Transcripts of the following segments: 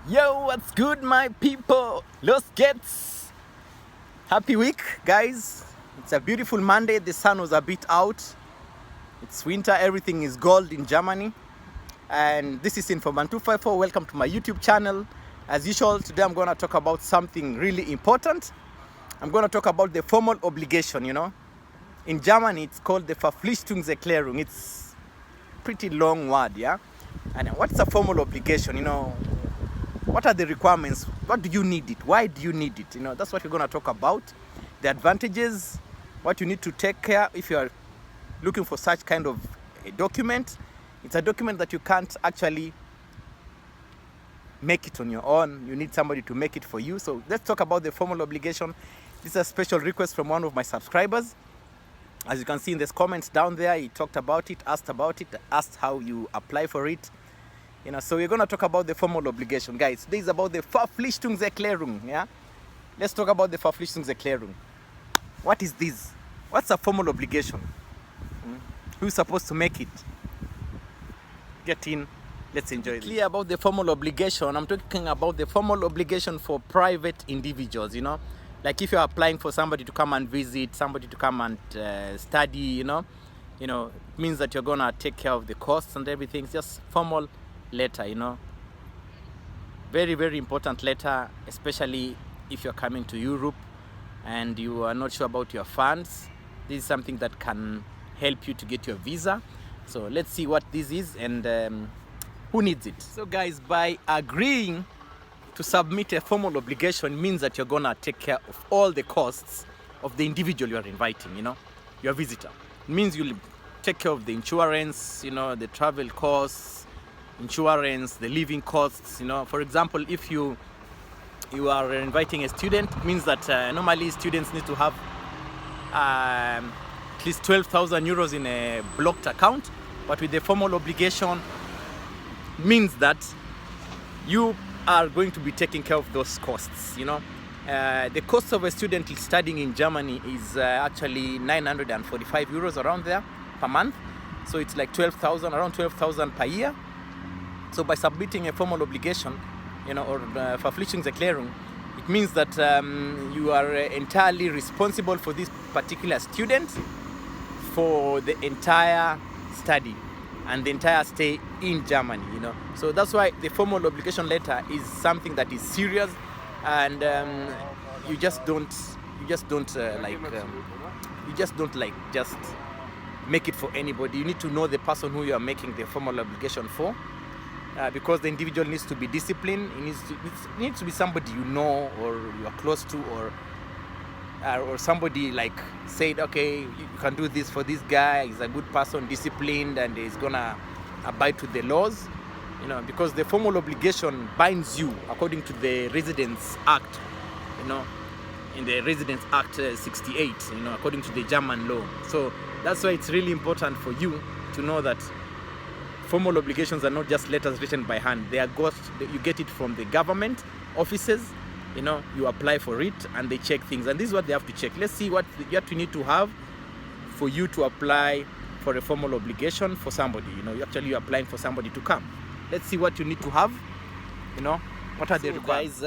Yo, what's good, my people? Los gets happy week, guys. It's a beautiful Monday. The sun was a bit out. It's winter. Everything is gold in Germany. And this is Informan 254. Welcome to my YouTube channel. As usual, today I'm going to talk about something really important. I'm going to talk about the formal obligation, In Germany, it's called the Verpflichtungserklärung. It's a pretty long word, yeah? And what's a formal obligation, What are the requirements? What do you need it? Why do you need it? That's what we're going to talk about. The advantages, what you need to take care if you are looking for such kind of a document. It's a document that you can't actually make it on your own. You need somebody to make it for you. So let's talk about the formal obligation. This is a special request from one of my subscribers. As you can see in this comments down there, he talked about it, asked how you apply for it. So we're going to talk about the formal obligation, guys. This is about the Verpflichtungserklärung, yeah? Let's talk about the Verpflichtungserklärung. What is this? What's a formal obligation? Who's supposed to make it? Get in. Let's enjoy it. Clear about the formal obligation. I'm talking about the formal obligation for private individuals, Like if you're applying for somebody to come and visit, somebody to come and study, it means that you're going to take care of the costs and everything. It's just formal letter, very, very important letter, especially if you're coming to Europe and you are not sure about your funds. This is something that can help you to get your visa. So let's see what this is and who needs it. So guys, by agreeing to submit a formal obligation means that you're gonna take care of all the costs of the individual you are inviting, your visitor. It means you'll take care of the insurance, the travel costs, insurance, the living costs. For example, if you are inviting a student, it means that normally students need to have at least 12,000 euros in a blocked account, but with the formal obligation means that you are going to be taking care of those costs. The cost of a student studying in Germany is actually 945 euros around there per month, so it's like around 12,000 per year. So by submitting a formal obligation, or Verpflichtungserklärung, it means that you are entirely responsible for this particular student for the entire study and the entire stay in Germany, So that's why the formal obligation letter is something that is serious, and you just don't just make it for anybody. You need to know the person who you are making the formal obligation for. Because the individual needs to be disciplined. It needs to be somebody you know or you are close to, or somebody like said, okay, you can do this for this guy. He's a good person, disciplined, and he's gonna abide to the laws. Because the formal obligation binds you according to the Residence Act. In the Residence Act 68. According to the German law. So that's why it's really important for you to know that formal obligations are not just letters written by hand. They are you get it from the government offices. You apply for it and they check things. And this is what they have to check. Let's see what you need to have for you to apply for a formal obligation for somebody. You're applying for somebody to come. Let's see what you need to have. What are the requirements?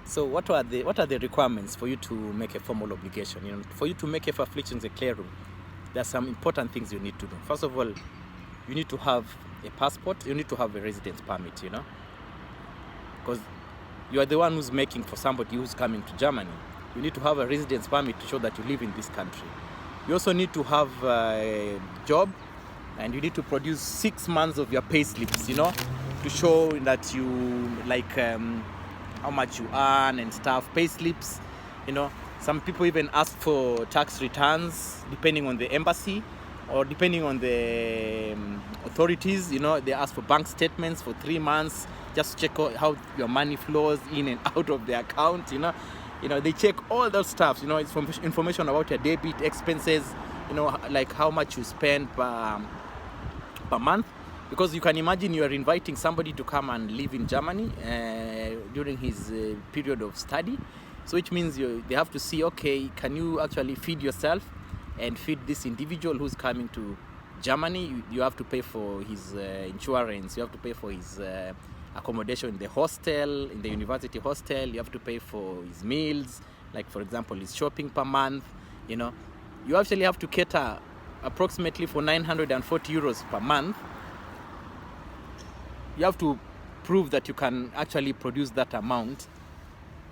So what are the requirements for you to make a formal obligation? For you to make a Verpflichtungserklärung, there are some important things you need to do. First of all, you need to have a passport. You need to have a residence permit, because you are the one who's making for somebody who's coming to Germany. You need to have a residence permit to show that you live in this country. You also need to have a job, and you need to produce 6 months of your pay slips, to show that you how much you earn and stuff. Pay slips, some people even ask for tax returns depending on the embassy. Or depending on the authorities, they ask for bank statements for 3 months, just check how your money flows in and out of the account, they check all those stuff, it's information about your debit expenses, like how much you spend per month. Because you can imagine you are inviting somebody to come and live in Germany during his period of study. So which means they have to see, okay, can you actually feed yourself and feed this individual who's coming to Germany? You have to pay for his insurance, you have to pay for his accommodation in the hostel, in the university hostel. You have to pay for his meals, like for example his shopping per month. You know, you actually have to cater approximately for 940 euros per month. You have to prove that you can actually produce that amount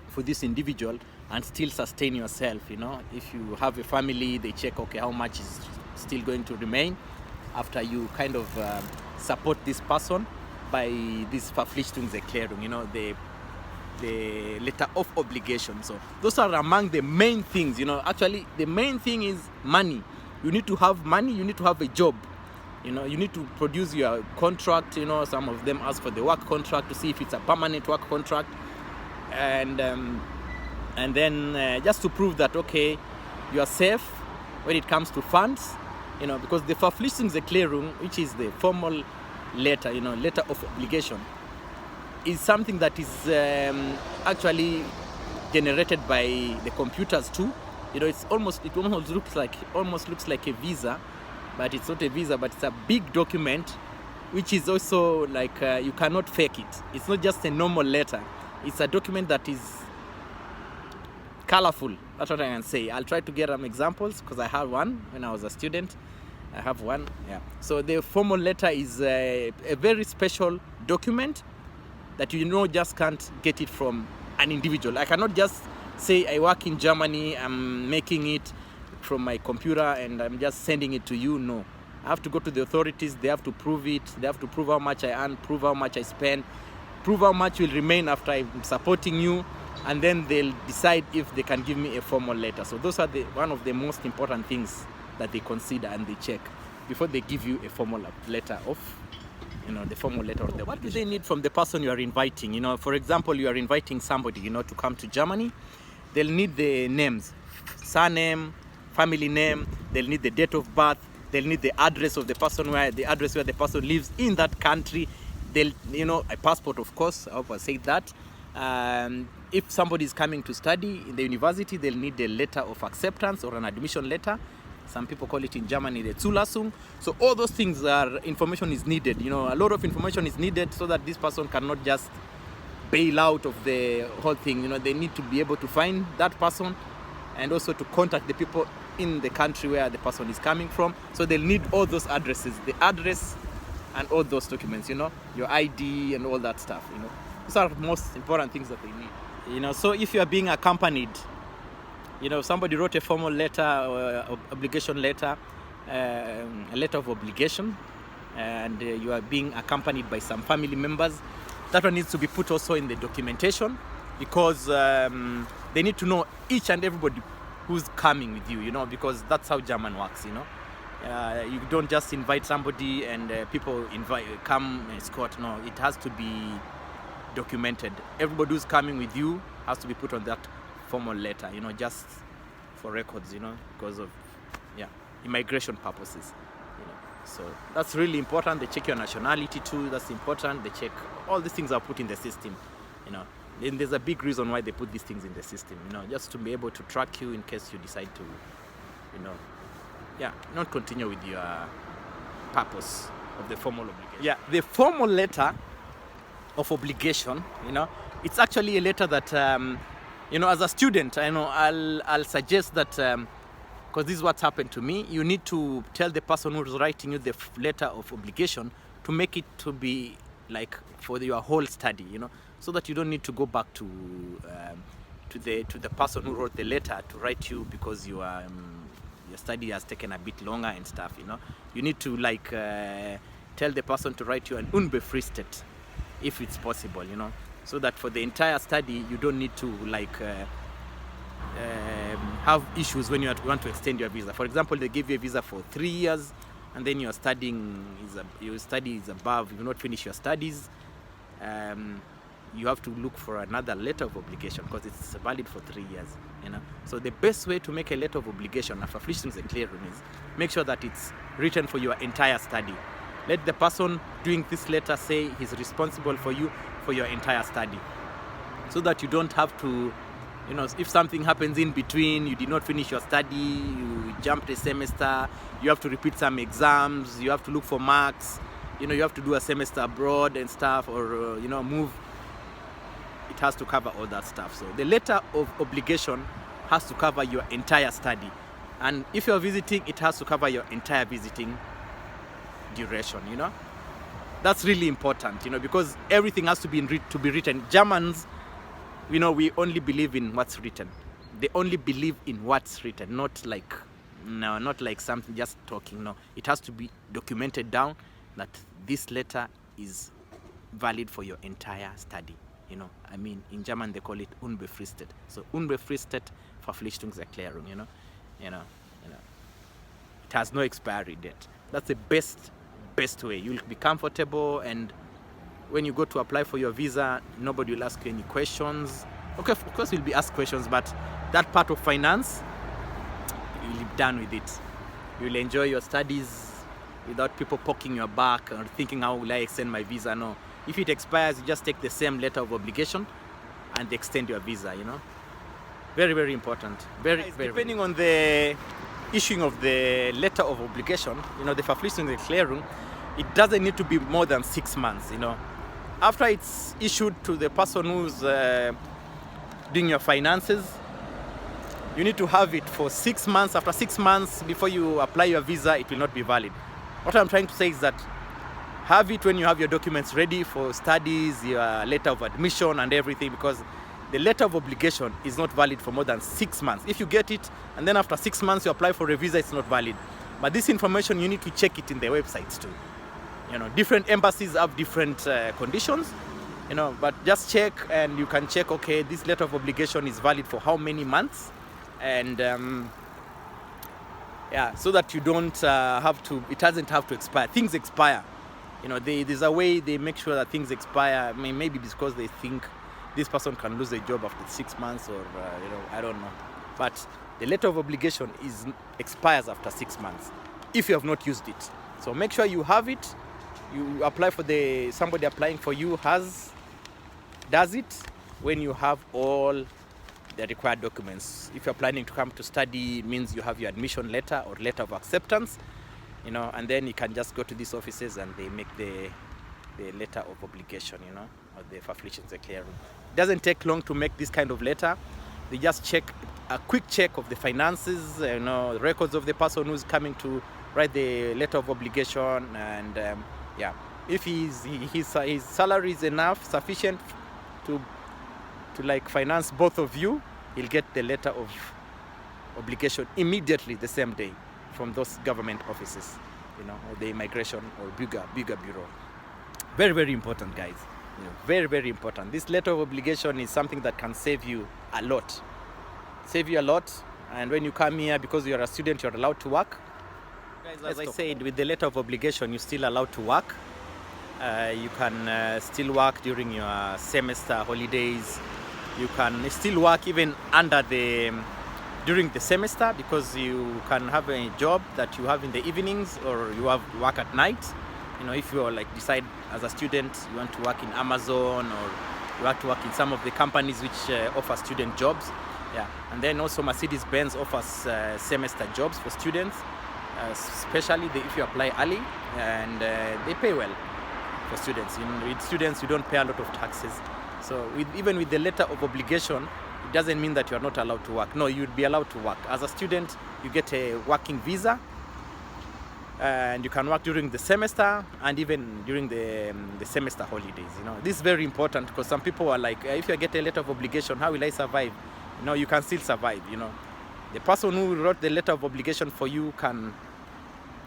for this individual and still sustain yourself. You know, if you have a family, they check, okay, how much is still going to remain after you kind of support this person by this Verpflichtungserklärung, you know, the letter of obligation. So those are among the main things. You know, actually the main thing is money. You need to have money, you need to have a job. You know, you need to produce your contract. You know, some of them ask for the work contract to see if it's a permanent work contract, and then just to prove that, okay, you are safe when it comes to funds. You know, because the Verpflichtungserklärung, which is the formal letter, you know, letter of obligation, is something that is actually generated by the computers too. You know, it almost looks like a visa, but it's not a visa, but it's a big document, which is also like you cannot fake it. It's not just a normal letter. It's a document that is colorful. That's what I can say. I'll try to get some examples because I had one when I was a student. I have one. Yeah. So the formal letter is a very special document that you know just can't get it from an individual. I cannot just say I work in Germany, I'm making it from my computer and I'm just sending it to you. No, I have to go to the authorities. They have to prove it. They have to prove how much I earn, prove how much I spend, prove how much will remain after I'm supporting you, and then they'll decide if they can give me a formal letter. So those are one of the most important things that they consider and they check before they give you a formal letter of, you know, the formal letter of the obligation. What do they need from the person you are inviting? You know, for example, you are inviting somebody, you know, to come to Germany. They'll need the names, surname, family name. They'll need the date of birth. They'll need the address of the person, where the person lives in that country. They'll, you know, a passport, of course. I hope I said that. If somebody is coming to study in the university, they'll need a letter of acceptance or an admission letter. Some people call it in Germany the Zulassung. So all those things information is needed. You know, a lot of information is needed so that this person cannot just bail out of the whole thing. You know, they need to be able to find that person and also to contact the people in the country where the person is coming from. So they'll need all those addresses, the address and all those documents, you know, your ID and all that stuff, you know. Those are the most important things that they need. You know, so if you are being accompanied, you know, somebody wrote a formal letter or obligation letter, a letter of obligation, and you are being accompanied by some family members, that one needs to be put also in the documentation, because they need to know each and everybody who's coming with you, you know, because that's how German works, you know. You don't just invite somebody and people come escort. No, it has to be documented. Everybody who's coming with you has to be put on that formal letter, you know, just for records, you know, because of immigration purposes, you know. So that's really important. They check your nationality too. That's important. They check all these things are put in the system, you know. And there's a big reason why they put these things in the system, you know, just to be able to track you in case you decide to, you know, not continue with your purpose of the formal obligation. Yeah, the formal letter of obligation, you know, it's actually a letter that you know, as a student, I know I'll suggest that, because this is what's happened to me, you need to tell the person who's writing you the letter of obligation to make it to be like for your whole study, you know, so that you don't need to go back to the person who wrote the letter to write you because your study has taken a bit longer and stuff, you know. You need to like tell the person to write you an unbefristet, if it's possible, you know, so that for the entire study you don't need to like have issues when you want to extend your visa. For example, they give you a visa for 3 years and then your study is above, you not finish your studies, you have to look for another letter of obligation because it's valid for 3 years, you know. So the best way to make a letter of obligation, a Verpflichtungserklärung, is make sure that it's written for your entire study. Let the person doing this letter say he's responsible for you for your entire study, so that you don't have to, you know, if something happens in between, you did not finish your study, you jumped a semester, you have to repeat some exams, you have to look for marks, you know, you have to do a semester abroad and stuff, or you know, move, it has to cover all that stuff. So the letter of obligation has to cover your entire study, and if you're visiting, it has to cover your entire visiting duration, you know. That's really important, you know, because everything has to be written. Germans, you know, we only believe in what's written. They only believe in what's written, not like something just talking. No, it has to be documented down that this letter is valid for your entire study. You know, I mean, in German they call it unbefristet. So unbefristet Verpflichtungserklärung. You know, it has no expiry date. That's the best way. You'll be comfortable, and when you go to apply for your visa, nobody will ask you any questions. Okay, of course you'll be asked questions, but that part of finance, you'll be done with it. You'll enjoy your studies without people poking your back or thinking, how will I extend my visa? No. If it expires, you just take the same letter of obligation and extend your visa, you know. Very, very important. Depending on the issuing of the letter of obligation, you know, the Verpflichtungserklärung, it doesn't need to be more than 6 months, you know. After it's issued to the person who's doing your finances, you need to have it for 6 months. After 6 months, before you apply your visa, it will not be valid. What I'm trying to say is that have it when you have your documents ready for studies, your letter of admission and everything, because the letter of obligation is not valid for more than 6 months. If you get it and then after 6 months you apply for a visa, it's not valid. But this information, you need to check it in the websites too. You know, different embassies have different conditions, you know, but just check, and you can check, okay, this letter of obligation is valid for how many months, and yeah, so that you don't it doesn't have to expire. Things expire, you know. There's a way they make sure that things expire. I mean, maybe because they think this person can lose their job after 6 months, or you know, I don't know. But the letter of obligation expires after 6 months if you have not used it. So make sure you have it. You apply for somebody applying for you does it when you have all the required documents. If you're planning to come to study, it means you have your admission letter or letter of acceptance, you know, and then you can just go to these offices and they make the letter of obligation, you know, or the Verpflichtungserklärung. It doesn't take long to make this kind of letter. They just check a quick check of the finances, you know, records of the person who's coming to write the letter of obligation, and yeah, if his salary is sufficient to like finance both of you, he'll get the letter of obligation immediately the same day from those government offices, you know, or the immigration or bigger bureau. Very, very important, guys. You know, very, very important. This letter of obligation is something that can save you a lot. And when you come here, because you're a student, you're allowed to work. Guys, as I said, with the letter of obligation, you're still allowed to work. You can still work during your semester holidays. You can still work even during the semester, because you can have a job that you have in the evenings, or you have work at night. You know, if you like decide as a student you want to work in Amazon, or you want to work in some of the companies which offer student jobs. Yeah, and then also Mercedes-Benz offers semester jobs for students, especially if you apply early, and they pay well for students. With students, you don't pay a lot of taxes. So even with the letter of obligation, it doesn't mean that you are not allowed to work. No, you'd be allowed to work. As a student, you get a working visa, and you can work during the semester and even during the semester holidays. You know, this is very important, because some people are like, if you get a letter of obligation, how will I survive? You know, you can still survive. You know, the person who wrote the letter of obligation for you can,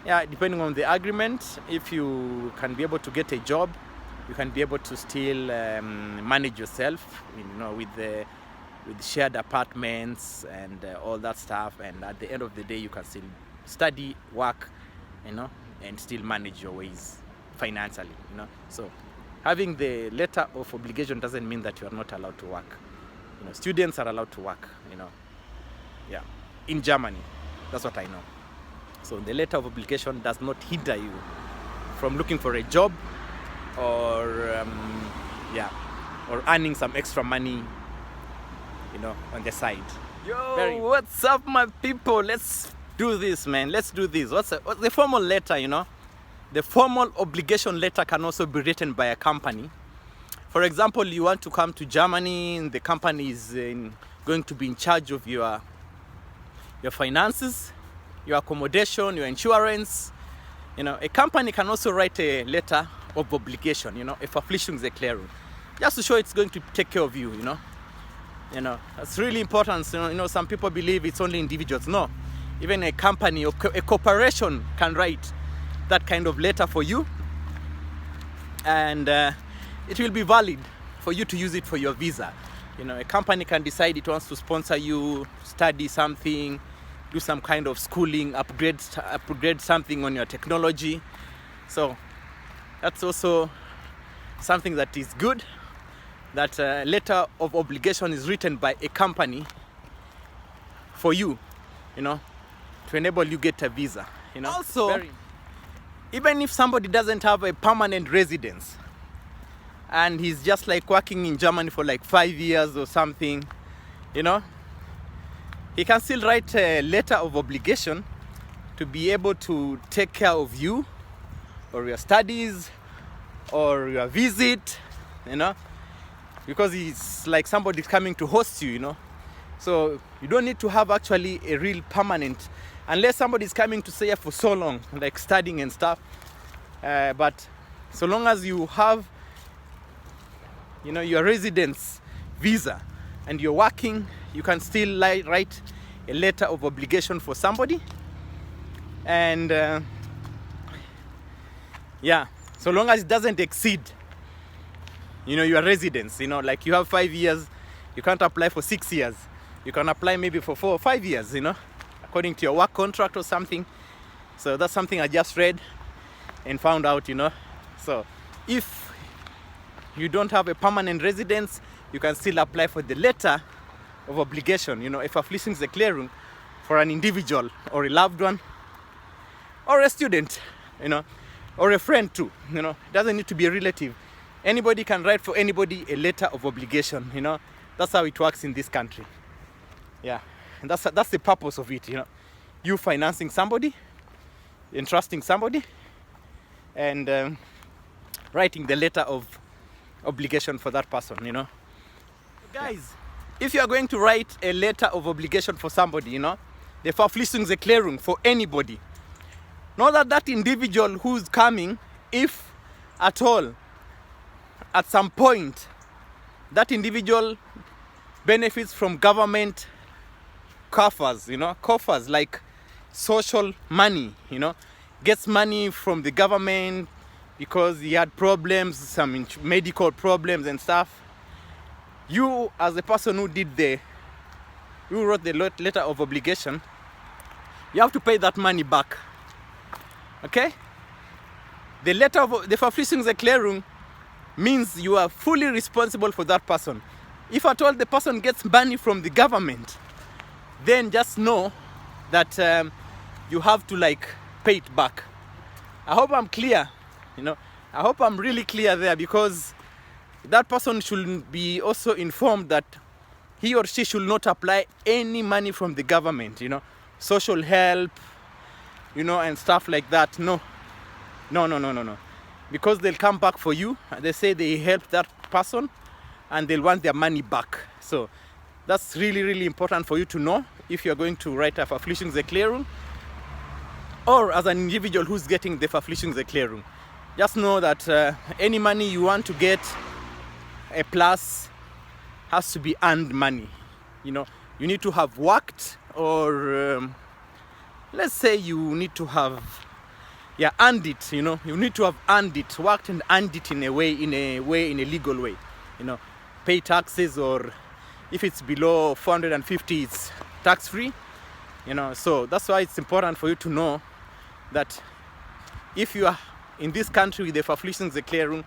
yeah, depending on the agreement, if you can be able to get a job, you can be able to still manage yourself, you know, with shared apartments and all that stuff. And at the end of the day, you can still study, work, you know, and still manage your ways financially, you know. So having the letter of obligation doesn't mean that you are not allowed to work. You know, students are allowed to work, you know. Yeah, in Germany, that's what I know. So the letter of obligation does not hinder you from looking for a job, or or earning some extra money, you know, on the side. Yo, what's up, my people? Let's do this, man. Let's do this. What's the formal letter, you know? the formal obligation letter can also be written by a company. For example, you want to come to Germany and the company is going to be in charge of your finances, your accommodation, your insurance. A company can also write a letter of obligation, a Verpflichtungserklärung, just to show it's going to take care of you, That's really important. Some people believe it's only individuals. No, even a company or a corporation can write that kind of letter for you, and it will be valid for you to use it for your visa. A company can decide it wants to sponsor you, study something, do some kind of schooling, upgrade something on your technology. So that's also something that is good, that a letter of obligation is written by a company for you, to enable you get a visa. Also, even if somebody doesn't have a permanent residence and he's just like working in Germany for like 5 years or something, he can still write a letter of obligation to be able to take care of you or your studies or your visit, because it's like somebody's coming to host you, So you don't need to have actually a real permanent, unless somebody's coming to stay here for so long, like studying and stuff. But so long as you have, your residence visa and you're working, you can still write a letter of obligation for somebody. And so long as it doesn't exceed, your residence, like you have 5 years, you can't apply for 6 years. You can apply maybe for 4 or 5 years, according to your work contract or something. So that's something I just read and found out, So if you don't have a permanent residence, you can still apply for the letter of obligation, a Verpflichtungserklärung for an individual or a loved one or a student, or a friend too, It doesn't need to be a relative. Anybody can write for anybody a letter of obligation, That's how it works in this country. Yeah, and that's the purpose of it, You financing somebody, entrusting somebody, and writing the letter of obligation for that person, Guys, if you are going to write a letter of obligation for somebody, the Verpflichtungserklärung for anybody, know that individual who's coming, if at all, at some point, that individual benefits from government coffers, coffers like social money, gets money from the government because he had problems, some medical problems and stuff. You, as the person who wrote the letter of obligation, you have to pay that money back. Okay? The letter of the Verpflichtungserklärung means you are fully responsible for that person. If at all the person gets money from the government, then just know that you have to pay it back. I hope I'm clear, I hope I'm really clear there, because that person should be also informed that he or she should not apply any money from the government, social help, and stuff like that. No. Because they'll come back for you. They say they helped that person and they'll want their money back. So that's really, really important for you to know if you're going to write a Verpflichtungserklärung, or as an individual who's getting the Verpflichtungserklärung. Just know that any money you want to get a plus has to be earned money. You need to have worked, or let's say you need to have earned it. You need to have earned it, worked and earned it in a legal way. Pay taxes, or if it's below 450, it's tax free. So that's why it's important for you to know that if you are in this country with the Verpflichtungserklärung,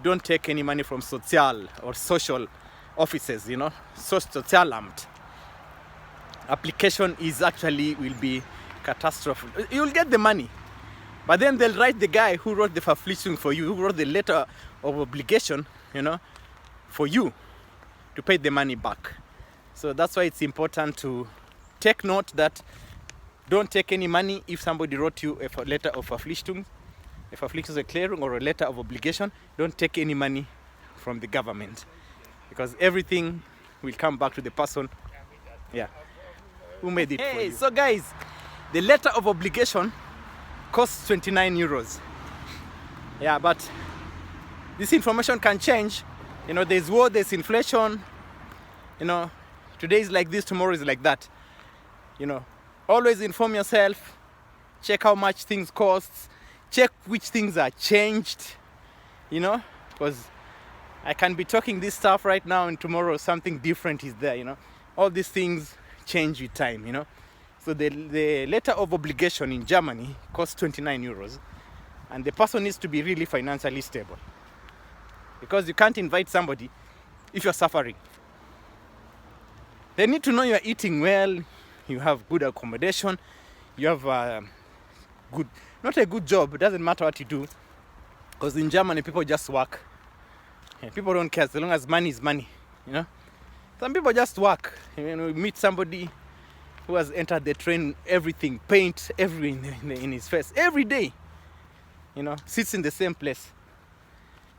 don't take any money from social or social offices, Sozialamt. Application will be catastrophic. You'll get the money, but then they'll write the guy who wrote the Verpflichtung for you, who wrote the letter of obligation, for you to pay the money back. So that's why it's important to take note that don't take any money if somebody wrote you a letter of Verpflichtung, a Verpflichtungserklärung or a letter of obligation, don't take any money from the government, because everything will come back to the person, yeah, who made it for you. So guys, the letter of obligation costs 29 euros. Yeah, but this information can change. You know, there's war, there's inflation. You know, today is like this, tomorrow is like that. You know, always inform yourself. Check how much things cost. Check which things are changed. You know, because I can be talking this stuff right now and tomorrow something different is there. You know, all these things change with time. You know, so the letter of obligation in Germany costs 29 euros, and the person needs to be really financially stable, because you can't invite somebody if you're suffering. They need to know you're eating well, you have good accommodation, you have good, not a good job, it doesn't matter what you do, because in Germany people just work. Yeah, people don't care as long as money is money, you know. Some people just work. You know, you meet somebody who has entered the train, everything, paint, everything in his face, every day, you know, sits in the same place.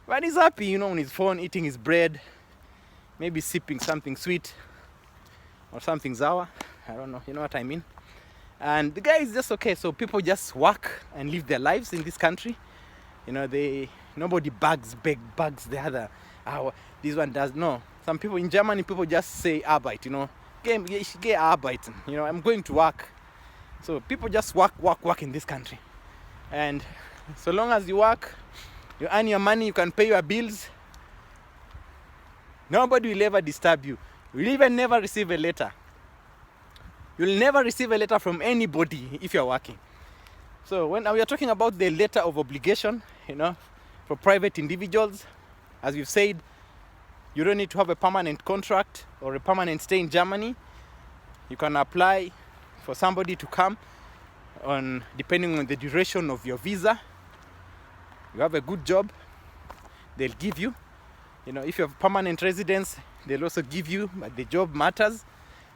But he's happy, you know, on his phone, eating his bread, maybe sipping something sweet or something sour. I don't know, you know what I mean? And the guy is just okay. So people just work and live their lives in this country. You know, nobody bugs the other. This one does. No. Some people in Germany, people just say Arbeit, you know. Get Arbeit. You know, I'm going to work. So people just work in this country. And so long as you work, you earn your money, you can pay your bills, nobody will ever disturb you. You'll even never receive a letter. You'll never receive a letter from anybody if you're working. So when we are talking about the letter of obligation, you know, for private individuals, as we've said, you don't need to have a permanent contract or a permanent stay in Germany. You can apply for somebody to come on, depending on the duration of your visa. You have a good job, they'll give you. You know, if you have permanent residence, they'll also give you, but the job matters.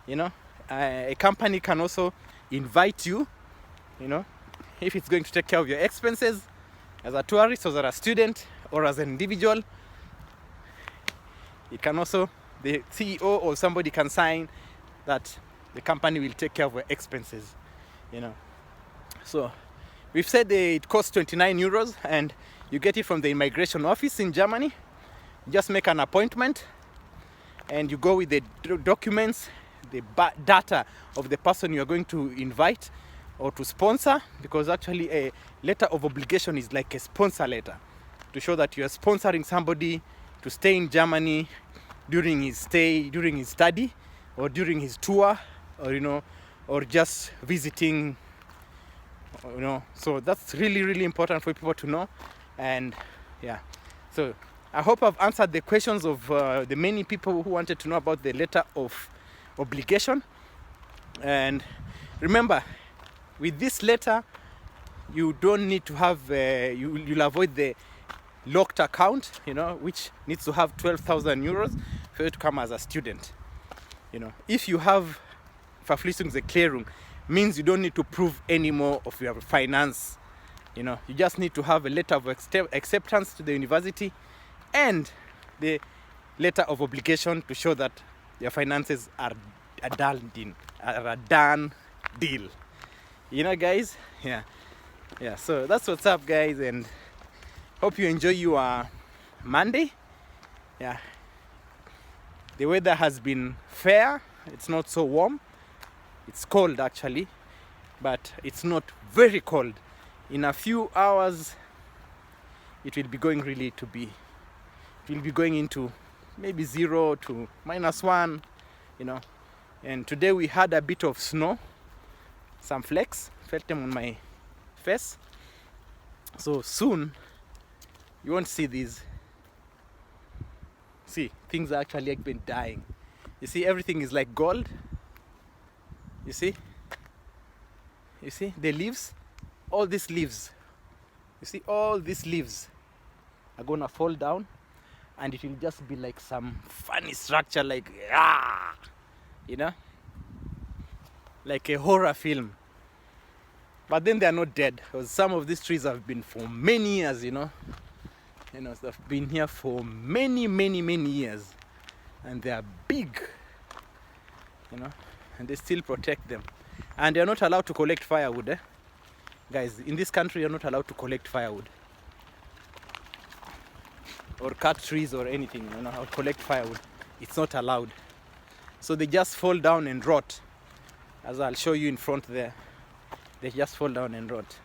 You know, a company can also invite you, you know, if it's going to take care of your expenses as a tourist or as a student or as an individual. It can also, the CEO or somebody can sign that the company will take care of your expenses, you know. So we've said it costs 29 euros and you get it from the immigration office in Germany. You just make an appointment and you go with the documents, the data of the person you're going to invite or to sponsor, because actually a letter of obligation is like a sponsor letter to show that you are sponsoring somebody to stay in Germany during his stay, during his study, or during his tour, or, you know, or just visiting, you know. So that's really, really important for people to know. And yeah, so I hope I've answered the questions of the many people who wanted to know about the letter of obligation. And remember, with this letter, you don't need to have, you'll avoid the locked account, you know, which needs to have 12,000 euros for you to come as a student. You know, if you have Verpflichtungserklärung, means you don't need to prove any more of your finance. You know, you just need to have a letter of acceptance to the university and the letter of obligation to show that your finances are a done deal. You know, guys? Yeah. So that's what's up, guys, and hope you enjoy your Monday. Yeah. The weather has been fair. It's not so warm. It's cold actually, but it's not very cold. In a few hours, it will be going into maybe 0 to -1, you know. And today we had a bit of snow, some flakes, felt them on my face. So soon, you won't see these. See, things are actually like been dying. You see, everything is like gold. You see the leaves, all these leaves. You see, all these leaves are gonna fall down, and it will just be like some funny structure, like you know, like a horror film. But then they are not dead, because some of these trees have been for many years, they've been here for many years, and they are big, and they still protect them. And they're not allowed to collect firewood, guys. In this country, you're not allowed to collect firewood or cut trees or anything, or collect firewood. It's not allowed. So they just fall down and rot, as I'll show you in front there. They just fall down and rot.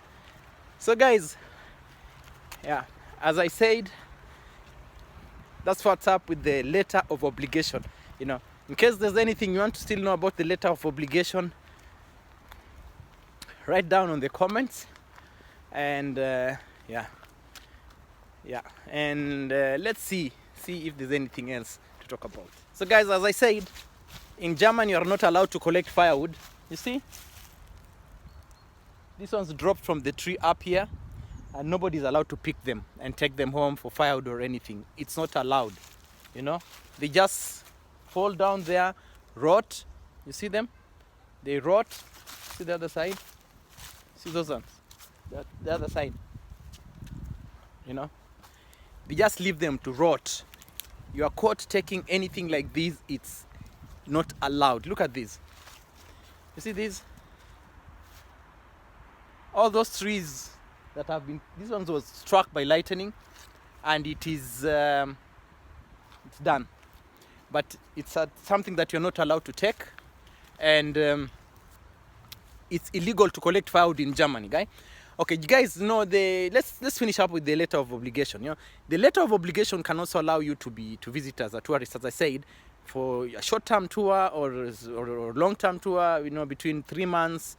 So guys, yeah, as I said, that's what's up with the letter of obligation. In case there's anything you want to still know about the letter of obligation, write down on the comments. And and let's see if there's anything else to talk about. So guys, as I said, in Germany you are not allowed to collect firewood. You see, this one's dropped from the tree up here, and nobody's allowed to pick them and take them home for firewood or anything. It's not allowed. They just fall down there, rot. You see them? They rot. See the other side? See those ones? The other side. They just leave them to rot. You are caught taking anything like this, it's not allowed. Look at this. You see these? All those trees that have been, this one was struck by lightning, and it is it's done. But it's something that you're not allowed to take, and it's illegal to collect firewood in Germany, guys. Okay, you guys know let's finish up with the letter of obligation. The letter of obligation can also allow you to visit as a tourist, as I said, for a short-term tour or long-term tour, between 3 months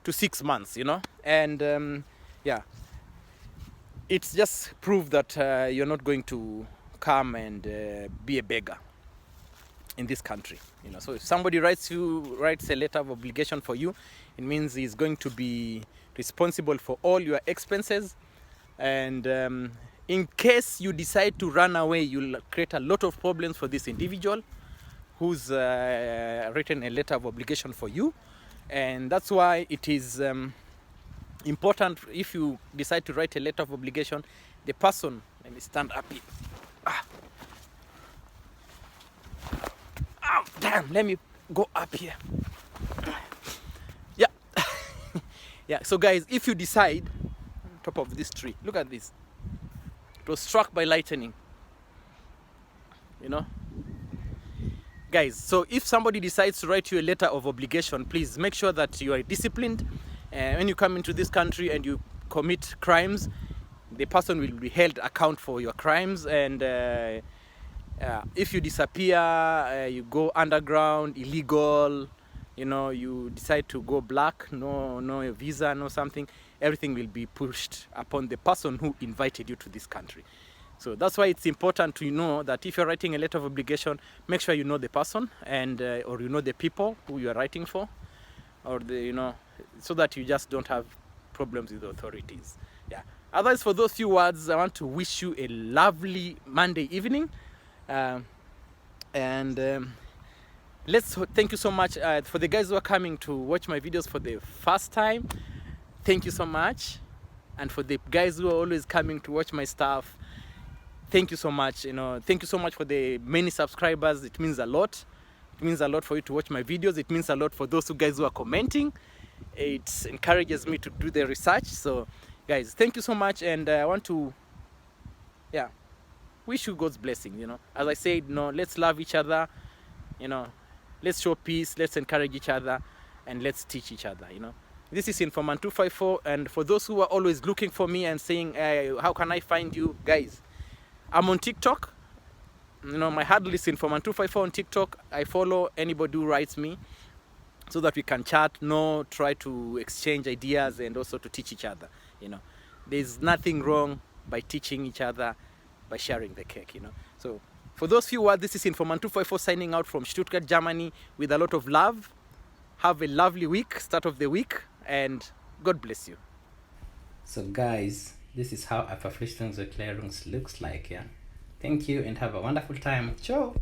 to 6 months, and yeah, it's just proof that you're not going to come and be a beggar in this country. So if somebody writes a letter of obligation for you, it means he's going to be responsible for all your expenses, and in case you decide to run away, you'll create a lot of problems for this individual who's written a letter of obligation for you. And that's why it is important, if you decide to write a letter of obligation, the person, let me stand up here. Oh, damn, let me go up here. Yeah. Yeah, so guys, if you decide, on top of this tree, look at this. It was struck by lightning. Guys, so if somebody decides to write you a letter of obligation, please make sure that you are disciplined. When you come into this country and you commit crimes, the person will be held account for your crimes. And if you disappear, you go underground, illegal, you decide to go black, no visa, no something, everything will be pushed upon the person who invited you to this country. So that's why it's important to know that if you're writing a letter of obligation, make sure you know the person, and or the people who you are writing for, or so that you just don't have problems with the authorities. Yeah. Otherwise, for those few words, I want to wish you a lovely Monday evening, and thank you so much for the guys who are coming to watch my videos for the first time. Thank you so much, and for the guys who are always coming to watch my stuff, thank you so much. Thank you so much for the many subscribers. It means a lot. It means a lot for you to watch my videos. It means a lot for those guys who are commenting. It encourages me to do the research. So guys, thank you so much, and I want to wish you God's blessing. As I said, let's love each other, let's show peace, let's encourage each other, and let's teach each other. This is Informan 254, and for those who are always looking for me and saying, how can I find you, guys? I'm on TikTok. My handle is Informan 254 on TikTok. I follow anybody who writes me, so that we can chat, try to exchange ideas, and also to teach each other. There's nothing wrong by teaching each other, by sharing the cake. So for those few words, this is Informan 254 signing out from Stuttgart, Germany, with a lot of love. Have a lovely week, start of the week, and God bless you. So guys, this is how a Verpflichtungserklärung looks like, yeah. Thank you and have a wonderful time. Ciao.